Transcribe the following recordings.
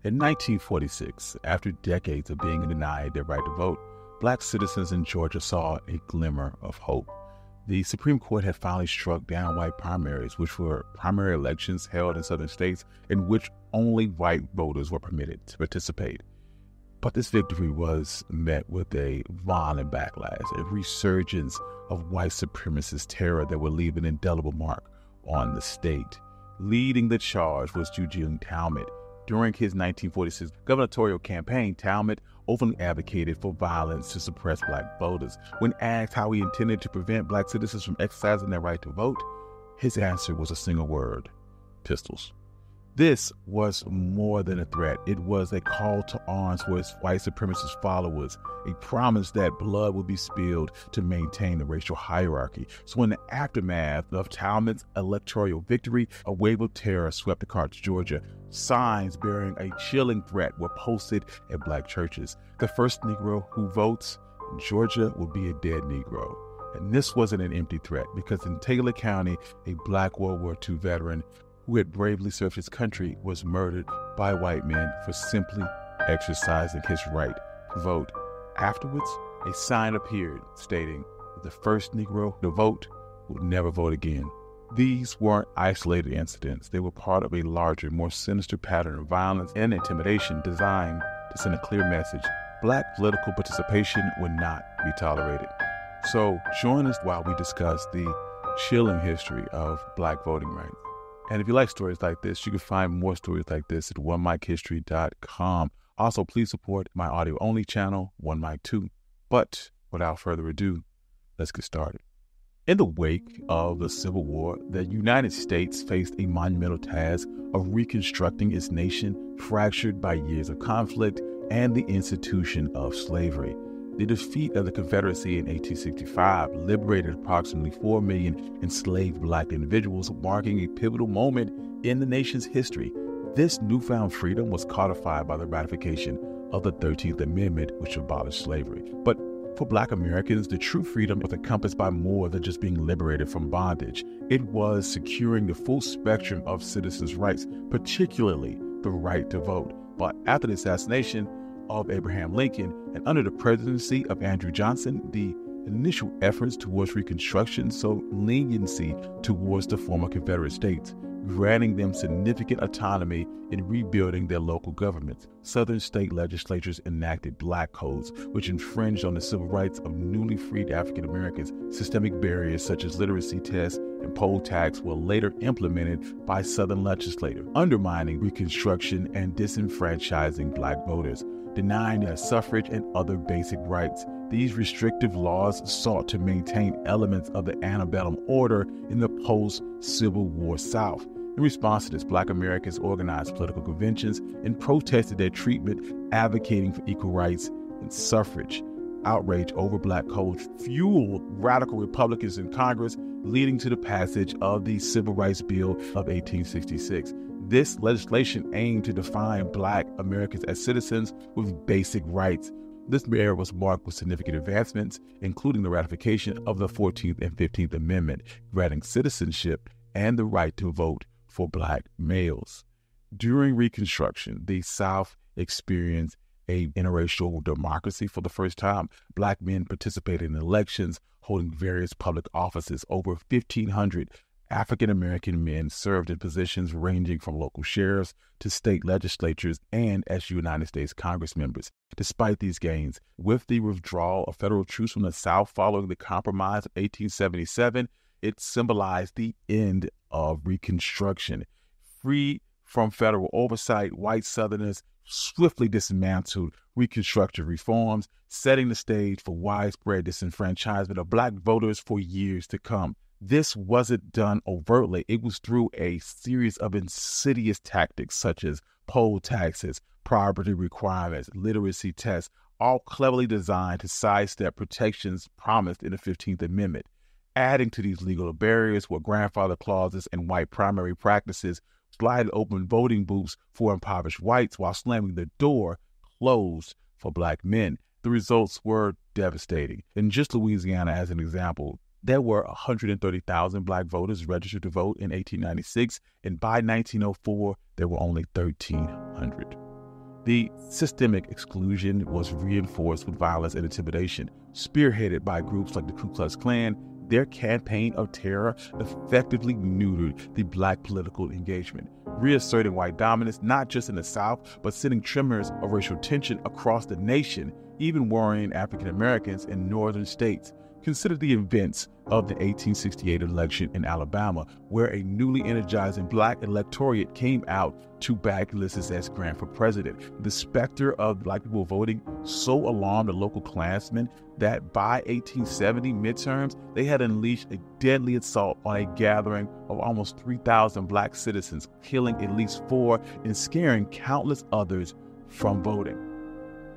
In 1946, after decades of being denied their right to vote, black citizens in Georgia saw a glimmer of hope. The Supreme Court had finally struck down white primaries, which were primary elections held in southern states in which only white voters were permitted to participate. But this victory was met with a violent backlash, a resurgence of white supremacist terror that would leave an indelible mark on the state. Leading the charge was Eugene Talmadge. During his 1946 gubernatorial campaign, Talmadge openly advocated for violence to suppress black voters. When asked how he intended to prevent black citizens from exercising their right to vote, his answer was a single word: pistols. This was more than a threat. It was a call to arms for his white supremacist followers, a promise that blood would be spilled to maintain the racial hierarchy. So in the aftermath of Talmadge's electoral victory, a wave of terror swept across Georgia. Signs bearing a chilling threat were posted at black churches. The first Negro who votes in Georgia will be a dead Negro. And this wasn't an empty threat, because in Taylor County, a black World War II veteran who had bravely served his country was murdered by white men for simply exercising his right to vote. Afterwards, a sign appeared stating that the first Negro to vote would never vote again. These weren't isolated incidents. They were part of a larger, more sinister pattern of violence and intimidation designed to send a clear message: black political participation would not be tolerated. So join us while we discuss the chilling history of black voting rights. And if you like stories like this, you can find more stories like this at OneMicHistory.com. Also, please support my audio-only channel, One Mic 2. But without further ado, let's get started. In the wake of the Civil War, the United States faced a monumental task of reconstructing its nation, fractured by years of conflict and the institution of slavery. The defeat of the Confederacy in 1865 liberated approximately 4 million enslaved black individuals, marking a pivotal moment in the nation's history. This newfound freedom was codified by the ratification of the 13th Amendment, which abolished slavery. But for black Americans, the true freedom was encompassed by more than just being liberated from bondage. It was securing the full spectrum of citizens' rights, particularly the right to vote. But after the assassination of Abraham Lincoln and under the presidency of Andrew Johnson, the initial efforts towards Reconstruction showed leniency towards the former Confederate states, granting them significant autonomy in rebuilding their local governments. Southern state legislatures enacted black codes, which infringed on the civil rights of newly freed African Americans. Systemic barriers such as literacy tests and poll tax were later implemented by Southern legislators, undermining Reconstruction and disenfranchising black voters, denying their suffrage and other basic rights. These restrictive laws sought to maintain elements of the antebellum order in the post-Civil War South. In response to this, black Americans organized political conventions and protested their treatment, advocating for equal rights and suffrage. Outrage over black codes fueled radical Republicans in Congress, leading to the passage of the Civil Rights Bill of 1866. This legislation aimed to define black Americans as citizens with basic rights. This era was marked with significant advancements, including the ratification of the 14th and 15th Amendment, granting citizenship and the right to vote for black males. During Reconstruction, the South experienced a interracial democracy for the first time. Black men participated in elections, holding various public offices. Over 1,500 African-American men served in positions ranging from local sheriffs to state legislatures and as United States Congress members. Despite these gains, with the withdrawal of federal troops from the South following the Compromise of 1877, it symbolized the end of Reconstruction. Free from federal oversight, white Southerners swiftly dismantled Reconstruction reforms, setting the stage for widespread disenfranchisement of black voters for years to come. This wasn't done overtly. It was through a series of insidious tactics such as poll taxes, property requirements, literacy tests, all cleverly designed to sidestep protections promised in the 15th Amendment. Adding to these legal barriers were grandfather clauses and white primary practices, sliding open voting booths for impoverished whites while slamming the door closed for black men. The results were devastating. In just Louisiana, as an example, there were 130,000 black voters registered to vote in 1896, and by 1904, there were only 1,300. The systemic exclusion was reinforced with violence and intimidation. Spearheaded by groups like the Ku Klux Klan, their campaign of terror effectively neutered the Black political engagement, reasserting white dominance not just in the South, but sending tremors of racial tension across the nation, even worrying African Americans in northern states. Consider the events of the 1868 election in Alabama, where a newly energizing Black electorate came out to back Ulysses S. Grant for president. The specter of Black people voting so alarmed the local Klansmen that by 1870 midterms, they had unleashed a deadly assault on a gathering of almost 3,000 Black citizens, killing at least 4 and scaring countless others from voting.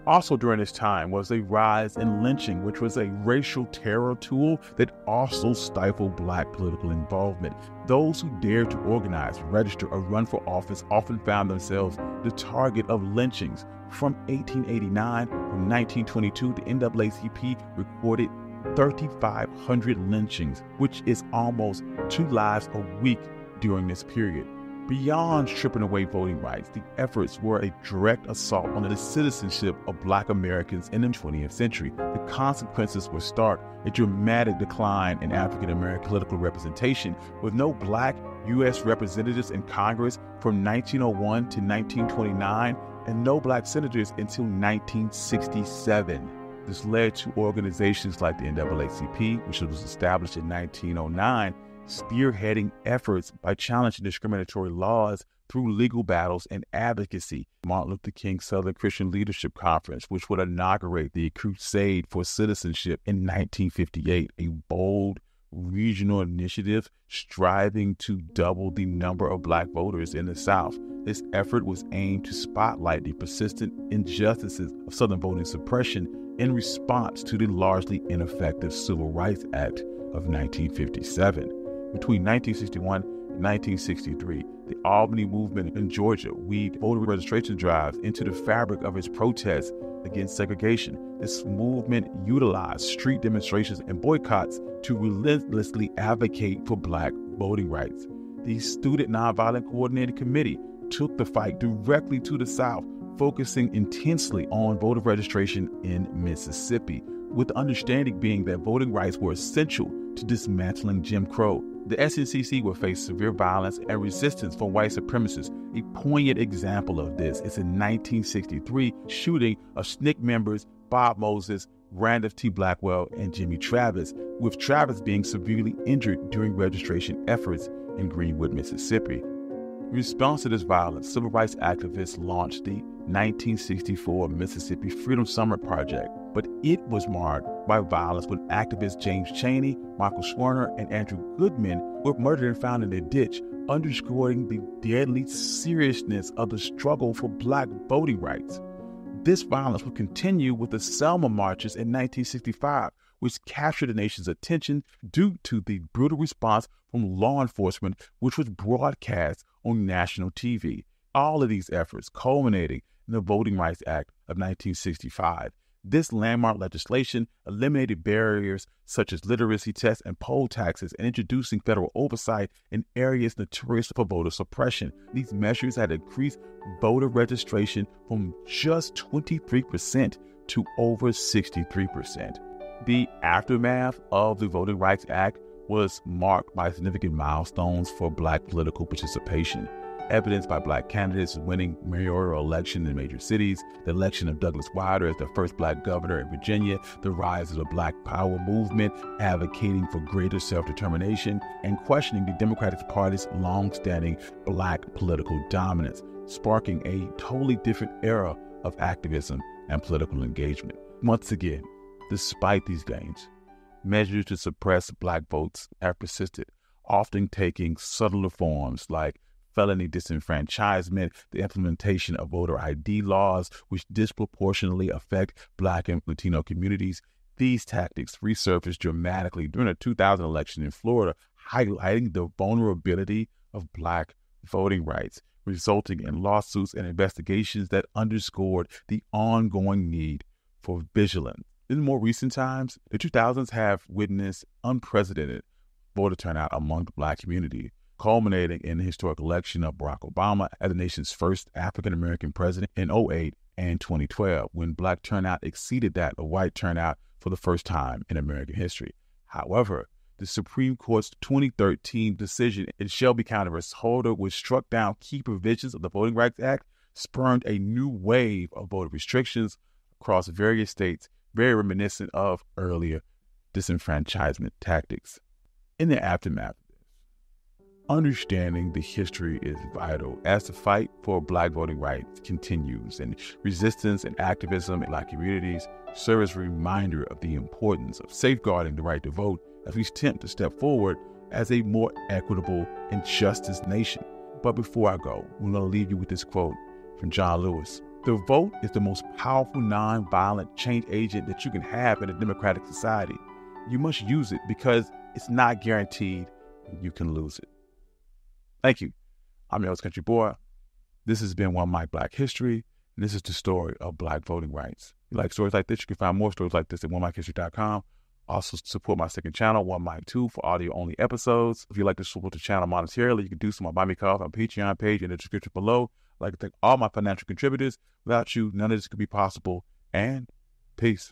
Also during this time was a rise in lynching, which was a racial terror tool that also stifled Black political involvement. Those who dared to organize, register, or run for office often found themselves the target of lynchings. From 1889 to 1922, the NAACP recorded 3,500 lynchings, which is almost 2 lives a week during this period. Beyond stripping away voting rights, the efforts were a direct assault on the citizenship of Black Americans in the 20th century. The consequences were stark: a dramatic decline in African American political representation, with no Black U.S. representatives in Congress from 1901 to 1929, and no Black senators until 1967. This led to organizations like the NAACP, which was established in 1909, spearheading efforts by challenging discriminatory laws through legal battles and advocacy. Martin Luther King Southern Christian Leadership Conference, which would inaugurate the Crusade for Citizenship in 1958, a bold regional initiative striving to double the number of Black voters in the South. This effort was aimed to spotlight the persistent injustices of Southern voting suppression in response to the largely ineffective Civil Rights Act of 1957. Between 1961 and 1963, the Albany movement in Georgia weaved voter registration drives into the fabric of its protests against segregation. This movement utilized street demonstrations and boycotts to relentlessly advocate for Black voting rights. The Student Nonviolent Coordinating Committee took the fight directly to the South, focusing intensely on voter registration in Mississippi, with the understanding being that voting rights were essential to dismantling Jim Crow. The SNCC would face severe violence and resistance from white supremacists. A poignant example of this is in 1963 shooting of SNCC members Bob Moses, Randolph T. Blackwell, and Jimmy Travis, with Travis being severely injured during registration efforts in Greenwood, Mississippi. In response to this violence, civil rights activists launched the 1964 Mississippi Freedom Summer Project, but it was marred by violence when activists James Chaney, Michael Schwerner, and Andrew Goodman were murdered and found in a ditch, underscoring the deadly seriousness of the struggle for Black voting rights. This violence would continue with the Selma marches in 1965, which captured the nation's attention due to the brutal response from law enforcement, which was broadcast on national TV. All of these efforts culminating in the Voting Rights Act of 1965. This landmark legislation eliminated barriers such as literacy tests and poll taxes and introducing federal oversight in areas notorious for voter suppression. These measures had increased voter registration from just 23% to over 63%. The aftermath of the Voting Rights Act was marked by significant milestones for Black political participation, evidenced by Black candidates winning mayoral election in major cities, the election of Douglas Wilder as the first Black governor in Virginia, the rise of the Black Power movement advocating for greater self-determination, and questioning the Democratic Party's long-standing Black political dominance, sparking a totally different era of activism and political engagement. Once again, despite these gains, measures to suppress Black votes have persisted, often taking subtler forms like felony disenfranchisement, the implementation of voter ID laws, which disproportionately affect Black and Latino communities. These tactics resurfaced dramatically during the 2000 election in Florida, highlighting the vulnerability of Black voting rights, resulting in lawsuits and investigations that underscored the ongoing need for vigilance. In more recent times, the 2000s have witnessed unprecedented voter turnout among the Black community, culminating in the historic election of Barack Obama as the nation's first African-American president in 2008 and 2012, when Black turnout exceeded that of white turnout for the first time in American history. However, the Supreme Court's 2013 decision in Shelby County versus Holder, which struck down key provisions of the Voting Rights Act, spurned a new wave of voter restrictions across various states, very reminiscent of earlier disenfranchisement tactics. In the aftermath of this, understanding the history is vital as the fight for Black voting rights continues, and resistance and activism in Black communities serve as a reminder of the importance of safeguarding the right to vote as we attempt to step forward as a more equitable and justice nation. But before I go, I'm going to leave you with this quote from John Lewis. The vote is the most powerful nonviolent change agent that you can have in a democratic society. You must use it because it's not guaranteed and you can lose it. Thank you. I'm your country boy. This has been One Mic Black History, and this is the story of Black voting rights. If you like stories like this, you can find more stories like this at OneMicHistory.com. Also support my second channel, One Mic 2, for audio-only episodes. If you'd like to support the channel monetarily, you can do so on Buy Me Coffee on Patreon page in the description below. I'd like to thank all my financial contributors. Without you, none of this could be possible. And peace.